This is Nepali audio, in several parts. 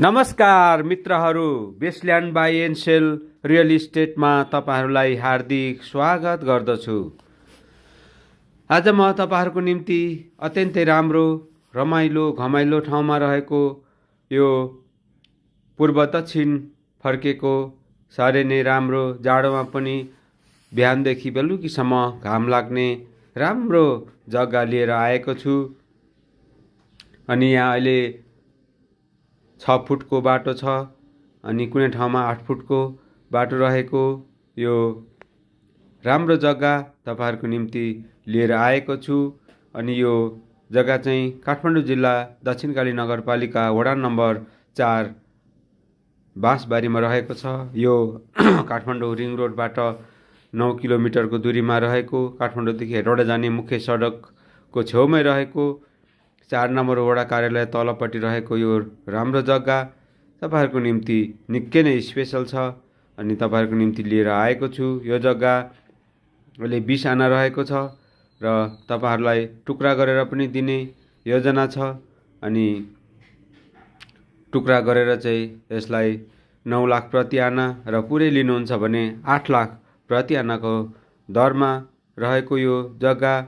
नमस्कार मित्रहरू, वेस्टल्यान्ड बाई एन्ड सेल रियल इस्टेटमा तपाईहरूलाई हार्दिक स्वागत गर्दछु। आज म तपाईहरूको निम्ति अत्यन्तै राम्रो रमाइलो घमाइलो ठाउँमा रहेको यो पूर्व दक्षिण फर्केको साह्रै नै राम्रो जाडोमा पनि बिहानदेखि बेलुकीसम्म घाम लाग्ने राम्रो जग्गा लिएर आएको छु। अनि यहाँ अहिले 6 फुटको बाटो छ, अनि कुनै ठाउँमा 8 फुटको बाटो रहेको यो राम्रो जग्गा तपाईहरूको निम्ति लिएर आएको छु। अनि यो जग्गा चाहिँ काठमाडौँ जिल्ला दक्षिणकाली नगरपालिका वडा नम्बर 4 बाँसबारीमा रहेको छ। यो काठमाडौँ रिङ रोडबाट 9 किलोमिटरको दूरीमा रहेको, काठमाडौँदेखि हेटौडा जाने मुख्य सडकको छेउमै रहेको 4 नम्बर वडा कार्यालय तलपट्टि रहेको यो राम्रो जग्गा तपाईहरूको निम्ति निकै नै स्पेशल छ। अनि तपाईहरूको निम्ति लिएर आएको छु। यो जग्गा अहिले 20 आना रहेको छ र तपाईहरूलाई टुक्रा गरेर पनि दिने योजना छ। अनि टुक्रा गरेर चाहिँ यसलाई 9 लाख प्रति आना र पुरै लिनुहुन्छ भने 8 लाख प्रति आनाको दरमा रहेको यो जग्गा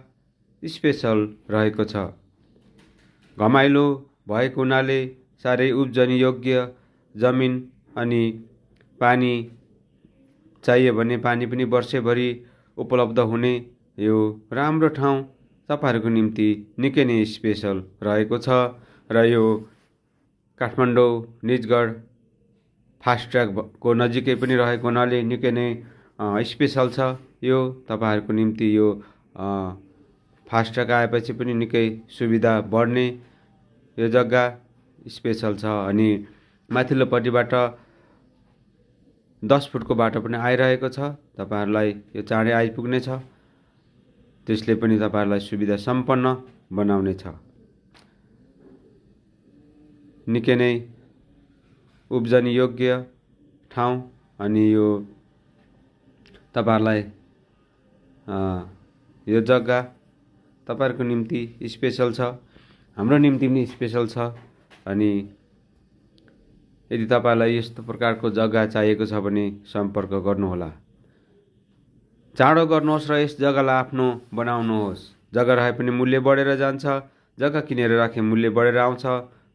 स्पेशल रहेको छ। घमाइलो भएको हुनाले साह्रै उब्जनी योग्य जमिन, अनि पानी चाहियो भने पानी पनि वर्षैभरि उपलब्ध हुने यो राम्रो ठाउँ तपाईहरूको निम्ति निकै नै स्पेशल रहेको छ। र यो काठमाडौँ निजगढ फास्ट ट्र्याकको नजिकै पनि रहेको हुनाले निकै नै स्पेशल छ। यो तपाईहरूको निम्ति यो फास्ट ट्र्याक आएपछि पनि निकै सुविधा बढ्ने यो जग्गा स्पेशल छ। अनि माथिल्लोपट्टिबाट 10 फुटको बाटो पनि आइरहेको छ, तपाईहरूलाई यो चाँडै आइपुग्ने छ, त्यसले पनि तपाईहरूलाई सुविधा सम्पन्न बनाउने छ। निकै नै उब्जनी योग्य ठाउँ, अनि यो तपाईहरूलाई यो जग्गा तपाईहरूको निम्ति स्पेशल छ, हाम्रो निम्ति पनि स्पेशल छ। अनि यदि तपाईलाई यस्तो प्रकारको जग्गा चाहिएको छ भने सम्पर्क गर्नुहोला। चाँडो गर्नुहोस् र यस जग्गालाई आफ्नो बनाउनुहोस्। जग्गा रहे पनि मूल्य बढेर जान्छ, जग्गा किनेर राखे मूल्य बढेर आउँछ।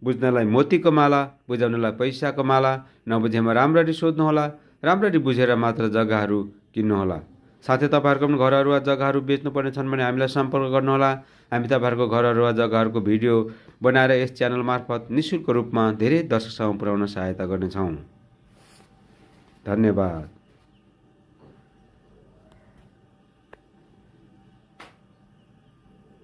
बुझ्नलाई मोतीको माला, बुझाउनलाई पैसाको माला। नबुझेमा राम्ररी सोध्नुहोला, राम्ररी बुझेर मात्र जग्गाहरू किन्नुहोला। साथै तपाईहरूको पनि घरहरू वा जग्गाहरू बेच्नुपर्ने छन् भने हामीलाई सम्पर्क गर्नुहोला। हामी तपाईहरूको घरहरू वा जग्गाहरूको भिडियो बनाएर यस च्यानल मार्फत निःशुल्क रूपमा धेरै दर्शकसम्म पुर्याउन सहायता गर्नेछौँ। धन्यवाद।